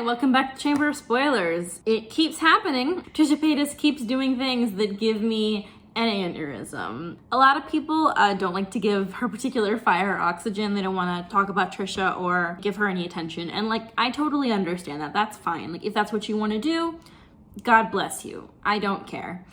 welcome back to Chamber of Spoilers. It keeps happening. Trisha Paytas keeps doing things that give me an aneurysm. A lot of people don't like to give her particular fire oxygen. They don't want to talk about Trisha or give her any attention. And I totally understand that. That's fine. If that's what you want to do, God bless you. I don't care.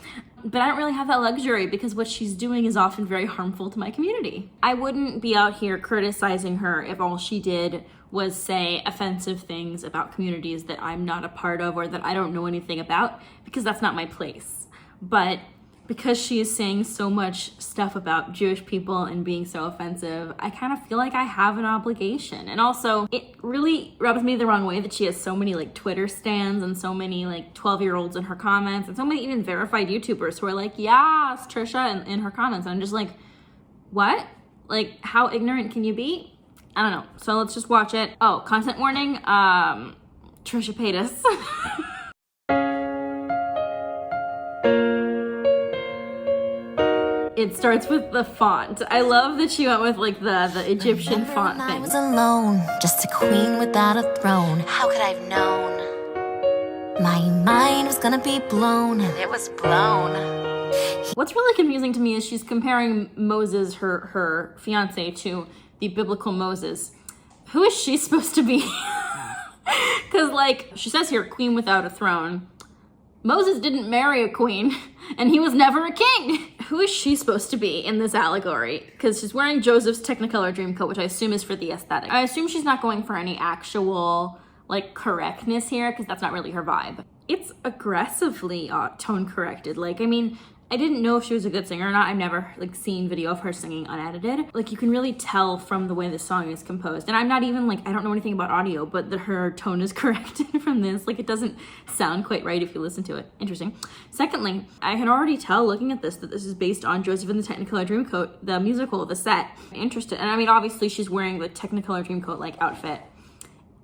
But I don't really have that luxury because what she's doing is often very harmful to my community. I wouldn't be out here criticizing her if all she did was say offensive things about communities that I'm not a part of or that I don't know anything about, because that's not my place. But because she is saying so much stuff about Jewish people and being so offensive, I kind of feel like I have an obligation. And also, it really rubs me the wrong way that she has so many Twitter stans and so many 12-year-olds in her comments and so many even verified YouTubers who are like, yes, Trisha, in her comments. And I'm just like, what? How ignorant can you be? I don't know. So let's just watch it. Oh, content warning, Trisha Paytas. It starts with the font. I love that she went with the Egyptian font thing. I was alone, just a queen without a throne. How could I have known? My mind was gonna be blown, and it was blown. What's really confusing to me is she's comparing Moses, her fiance, to the biblical Moses. Who is she supposed to be? Because she says here, queen without a throne. Moses didn't marry a queen, and he was never a king. Who is she supposed to be in this allegory? Because she's wearing Joseph's Technicolor Dreamcoat, which I assume is for the aesthetic. I assume she's not going for any actual, correctness here, because that's not really her vibe. It's aggressively tone corrected. I didn't know if she was a good singer or not. I've never seen video of her singing unedited. You can really tell from the way the song is composed. And I'm not even I don't know anything about audio, but her tone is corrected from this. It doesn't sound quite right if you listen to it. Interesting. Secondly, I can already tell looking at this that this is based on Joseph and the Technicolor Dreamcoat, the musical, the set. Interested. And obviously she's wearing the Technicolor Dreamcoat outfit.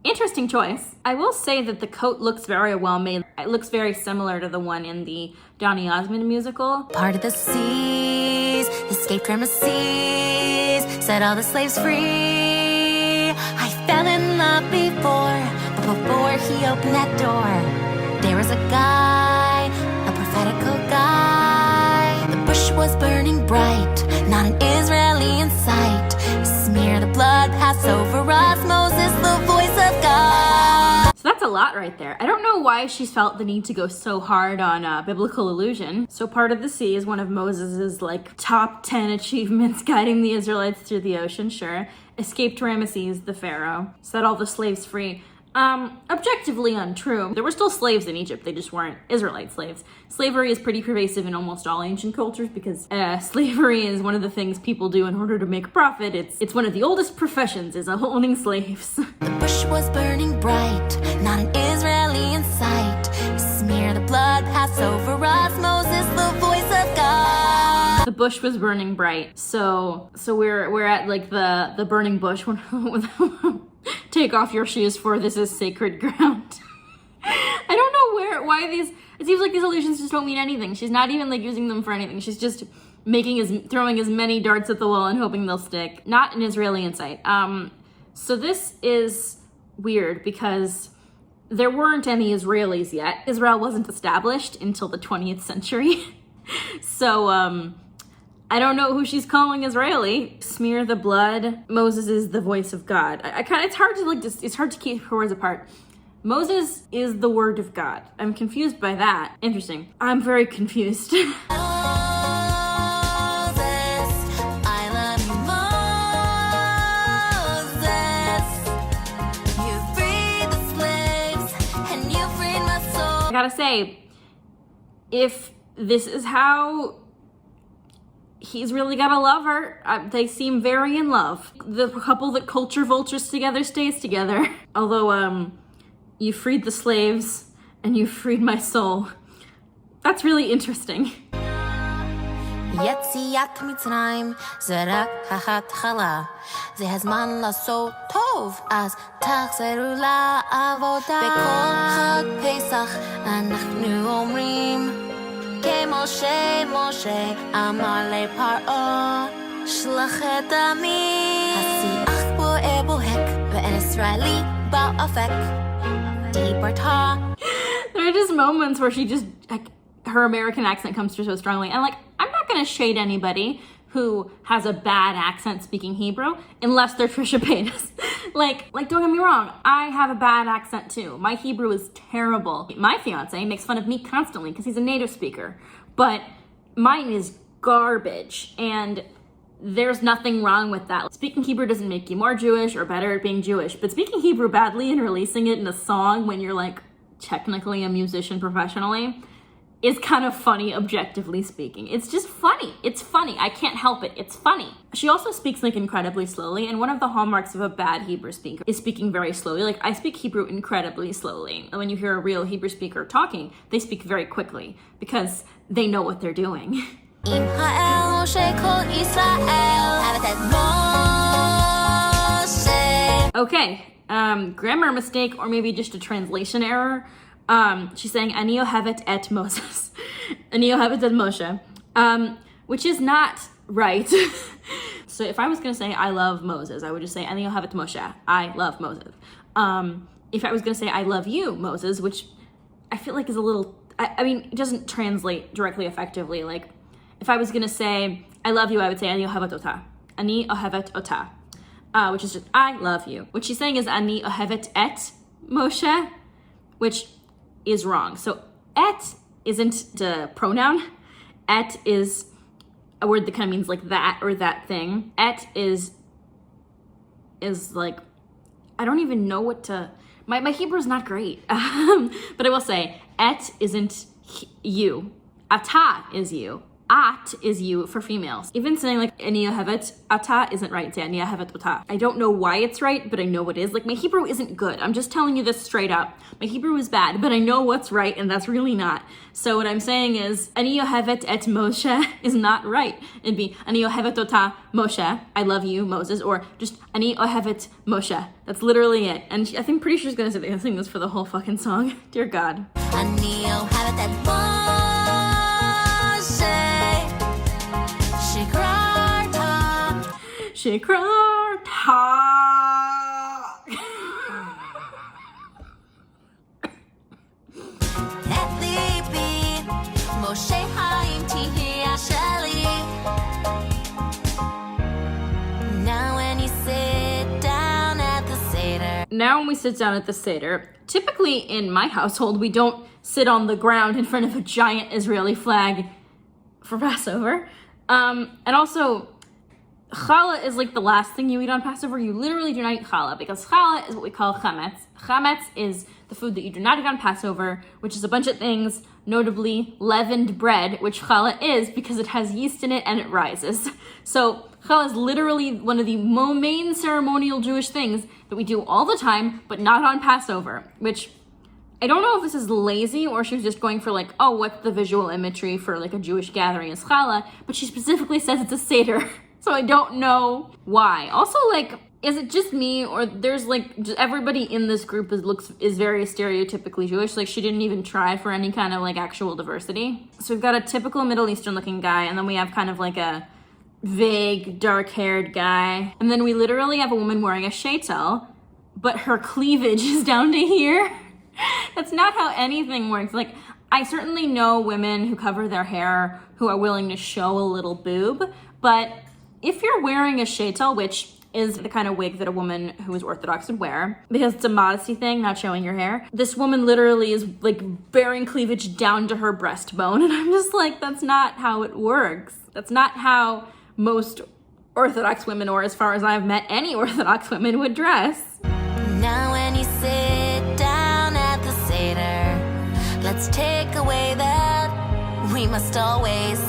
Interesting choice. I will say that the coat looks very well made. It looks very similar to the one in the Donny Osmond musical. Part of the seas, escaped from the seas, set all the slaves free. I fell in love before, but before he opened that door, there was a guy, a prophetical guy. The bush was burning bright, not an Israeli in sight. Smear the blood, pass over us, Moses, the voice of God. So that's a lot right there. I don't know why she's felt the need to go so hard on biblical illusion. So part of the sea is one of Moses's top 10 achievements, guiding the Israelites through the ocean, sure. Escaped Ramesses, the pharaoh, set all the slaves free. Objectively untrue. There were still slaves in Egypt, they just weren't Israelite slaves. Slavery is pretty pervasive in almost all ancient cultures because slavery is one of the things people do in order to make a profit. It's one of the oldest professions, is owning slaves. The bush was burning bright, not an Israeli in sight. Smear the blood, pass over us, Moses, the voice of God. The bush was burning bright. So we're at the burning bush when take off your shoes, for this is sacred ground. I don't know why these, it seems like these illusions just don't mean anything. She's not even using them for anything. She's just throwing as many darts at the wall and hoping they'll stick. Not an Israeli insight. So this is weird because there weren't any Israelis yet. Israel wasn't established until the 20th century. So, I don't know who she's calling Israeli. Smear the blood. Moses is the voice of God. It's hard to it's hard to keep her words apart. Moses is the word of God. I'm confused by that. Interesting. I'm very confused. I gotta say, if this is how he's really gotta love her. They seem very in love. The couple that culture vultures together stays together. Although, you freed the slaves and you freed my soul. That's really interesting. יציאת מצרים זה רק ההתחלה זה הזמן לעשות טוב אז תחזרו לעבודה בכל חג פסח אנחנו אומרים כמשה משה אמר לפרעה שלח את עמי השיח בוער בוהק ואין ישראלי באופק There are just moments where she just, like, her American accent comes through so strongly. And, like, I'm not gonna shade anybody who has a bad accent speaking Hebrew unless they're Trisha Paytas. like, don't get me wrong, I have a bad accent too. My Hebrew is terrible. My fiance makes fun of me constantly because he's a native speaker, but mine is garbage, and there's nothing wrong with that. Speaking Hebrew doesn't make you more Jewish or better at being Jewish, but speaking Hebrew badly and releasing it in a song when you're, like, technically a musician professionally is kind of funny, objectively speaking. It's just funny. It's funny. I can't help it. It's funny. She also speaks, like, incredibly slowly, and one of the hallmarks of a bad Hebrew speaker is speaking very slowly. Like, I speak Hebrew incredibly slowly. And when you hear a real Hebrew speaker talking, they speak very quickly because they know what they're doing. Okay, grammar mistake, or maybe just a translation error. She's saying, Ani ohevet et Moses. Ani ohevet et Moshe. Which is not right. So if I was going to say, I love Moses, I would just say, Ani ohevet Moshe. I love Moses. If I was going to say, I love you, Moses, which I feel like is a little, I mean, it doesn't translate directly effectively. Like, if I was going to say, I love you, I would say, Ani ohevet ota. Ani ohevet ota. Which is just, I love you. What she's saying is, Ani ohevet et Moshe, which is wrong. So et isn't the pronoun. Et is a word that kind of means like that or that thing. Et is like, I don't even know what to, my Hebrew is not great. But I will say, et isn't you. Ata is you. At is you for females. Even saying like ani ohevet ata isn't right. Say ani ohevet ota. I don't know why it's right, but I know it is. Like, my Hebrew isn't good. I'm just telling you this straight up. My Hebrew is bad, but I know what's right, and that's really not. So what I'm saying is ani ohevet et Moshe is not right. It'd be ani ohevet ota Moshe. I love you, Moses, or just ani ohevet Moshe. That's literally it. And I think pretty sure she's gonna sing this for the whole fucking song. Dear God. Ani ohevet et Moshe. Now when we sit down at the Seder, typically in my household, we don't sit on the ground in front of a giant Israeli flag for Passover. And also, challah is like the last thing you eat on Passover. You literally do not eat challah, because challah is what we call chametz. Chametz is the food that you do not eat on Passover, which is a bunch of things, notably leavened bread, which challah is because it has yeast in it and it rises. So challah is literally one of the main ceremonial Jewish things that we do all the time, but not on Passover, which I don't know if this is lazy or she was just going for like, oh, what's the visual imagery for like a Jewish gathering is challah, but she specifically says it's a Seder. So I don't know why. Also, like, is it just me, or there's like just everybody in this group is very stereotypically Jewish? Like, she didn't even try for any kind of like actual diversity. So we've got a typical Middle Eastern looking guy, and then we have kind of like a vague dark-haired guy, and then we literally have a woman wearing a sheitel, but her cleavage is down to here. That's not how anything works. Like, I certainly know women who cover their hair who are willing to show a little boob, but if you're wearing a sheitel, which is the kind of wig that a woman who is Orthodox would wear, because it's a modesty thing, not showing your hair, this woman literally is like bearing cleavage down to her breastbone, and I'm just like, that's not how it works. That's not how most Orthodox women, or as far as I've met any Orthodox women, would dress. Now when you sit down at the Seder, let's take away that we must always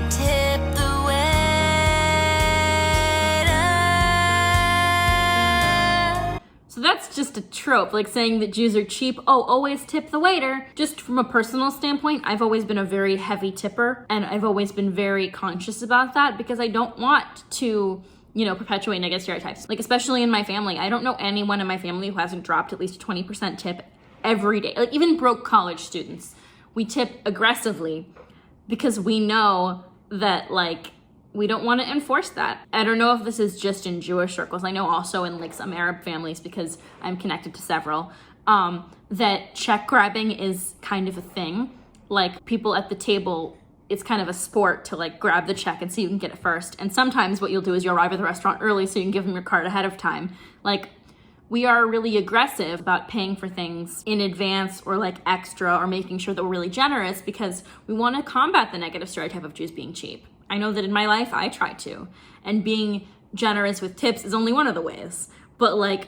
tip the waiter. So that's just a trope, like saying that Jews are cheap. Oh, always tip the waiter. Just from a personal standpoint, I've always been a very heavy tipper, and I've always been very conscious about that because I don't want to, you know, perpetuate negative stereotypes. Like, especially in my family, I don't know anyone in my family who hasn't dropped at least a 20% tip every day. Like, even broke college students, we tip aggressively because we know that, like, we don't want to enforce that. I don't know if this is just in Jewish circles. I know also in like some Arab families, because I'm connected to several. that check grabbing is kind of a thing. Like, people at the table, it's kind of a sport to like grab the check and see who can get it first. And sometimes what you'll do is you'll arrive at the restaurant early so you can give them your card ahead of time. Like, we are really aggressive about paying for things in advance or like extra, or making sure that we're really generous because we want to combat the negative stereotype of Jews being cheap. I know that in my life I try to, and being generous with tips is only one of the ways. But like,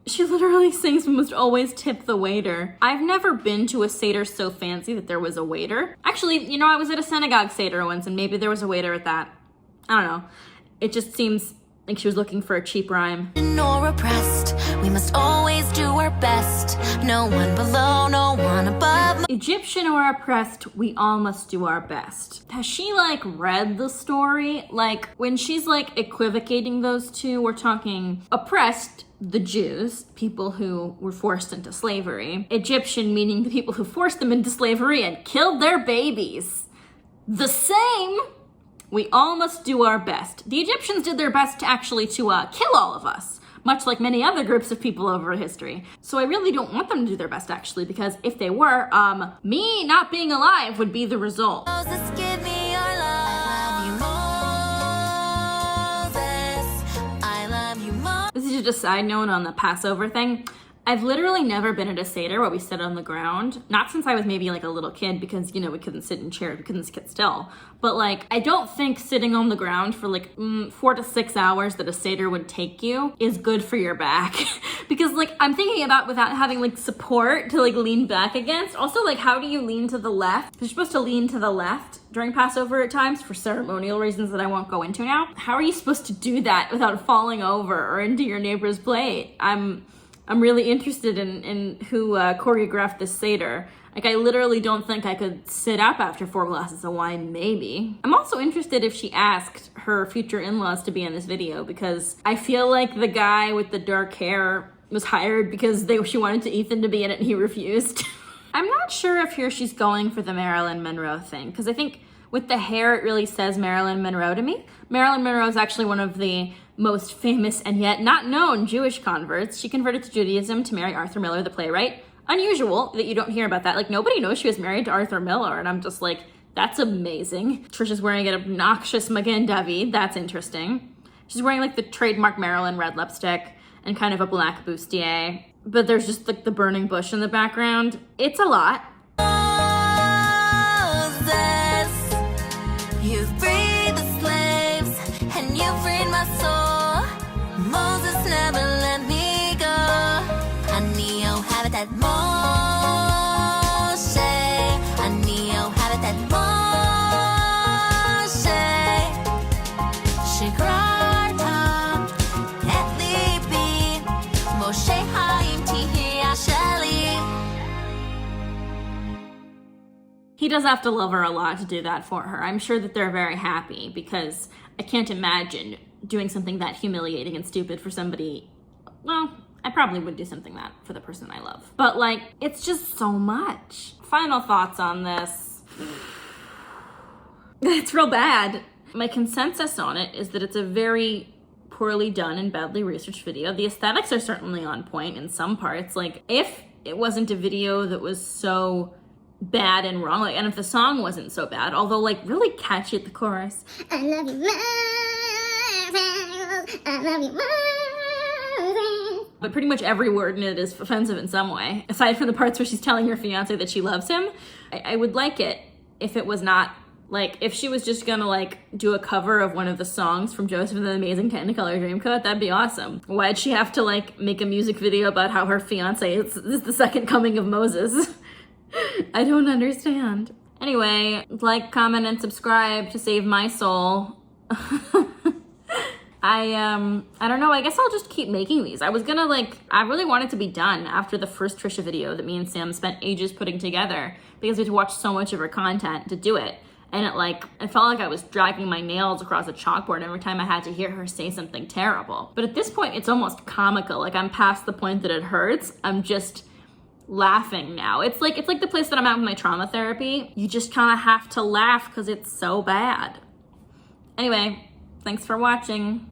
she literally sings we must always tip the waiter. I've never been to a Seder so fancy that there was a waiter. Actually, you know, I was at a synagogue Seder once and maybe there was a waiter at that. I don't know. It just seems like she was looking for a cheap rhyme. Nor oppressed, we must always do our best. No one below, no one above. Egyptian or oppressed, we all must do our best. Has she like read the story? Like, when she's like equivocating those two, we're talking oppressed, the Jews, people who were forced into slavery. Egyptian meaning the people who forced them into slavery and killed their babies. The same. We all must do our best. The Egyptians did their best to actually kill all of us, much like many other groups of people over history. So I really don't want them to do their best, actually, because if they were, me not being alive would be the result. Moses, give me your love. I love you, Moses. This is just a side note on the Passover thing. I've literally never been at a Seder where we sit on the ground. Not since I was maybe like a little kid, because, you know, we couldn't sit in chairs, we couldn't sit still. But like, I don't think sitting on the ground for like 4 to 6 hours that a Seder would take you is good for your back. Because like, I'm thinking about without having like support to like lean back against. Also, like, how do you lean to the left? You're supposed to lean to the left during Passover at times for ceremonial reasons that I won't go into now. How are you supposed to do that without falling over or into your neighbor's plate? I'm really interested in who choreographed this Seder. Like, I literally don't think I could sit up after 4 glasses of wine, maybe. I'm also interested if she asked her future in-laws to be in this video, because I feel like the guy with the dark hair was hired because she wanted Ethan to be in it and he refused. I'm not sure if here she's going for the Marilyn Monroe thing, because I think with the hair, it really says Marilyn Monroe to me. Marilyn Monroe is actually one of the most famous and yet not known Jewish converts. She converted to Judaism to marry Arthur Miller, the playwright. Unusual that you don't hear about that. Like, nobody knows she was married to Arthur Miller, and I'm just like, that's amazing. Trisha's wearing an obnoxious Magen David. That's interesting. She's wearing like the trademark Marilyn red lipstick and kind of a black bustier. But there's just like the burning bush in the background. It's a lot. You've freed the slaves, and you freed my soul. Moses never let me go. אני אוהבת את משה. אני אוהבת את משה. שחררת את ליבי. משה, האם תהיה שלי? He does have to love her a lot to do that for her. I'm sure that they're very happy, because I can't imagine doing something that humiliating and stupid for somebody. Well, I probably would do something that for the person I love. But like, it's just so much. Final thoughts on this. It's real bad. My consensus on it is that it's a very poorly done and badly researched video. The aesthetics are certainly on point in some parts. Like, if it wasn't a video that was so bad and wrong, like, and if the song wasn't so bad, although like really catchy at the chorus. I love you, Moses. I love you, Moses. But pretty much every word in it is offensive in some way. Aside from the parts where she's telling her fiance that she loves him, I would like it if it was not like, if she was just gonna like do a cover of one of the songs from Joseph and the Amazing Technicolor Dreamcoat, that'd be awesome. Why'd she have to like make a music video about how her fiance is the second coming of Moses? I don't understand. Anyway, like, comment, and subscribe to save my soul. I don't know, I guess I'll just keep making these. I was gonna like, I really wanted to be done after the first Trisha video that me and Sam spent ages putting together, because we had to watch so much of her content to do it. And it felt like I was dragging my nails across a chalkboard every time I had to hear her say something terrible. But at this point, it's almost comical. Like, I'm past the point that it hurts. I'm just laughing now. It's like the place that I'm at with my trauma therapy. You just kind of have to laugh because it's so bad. Anyway, thanks for watching.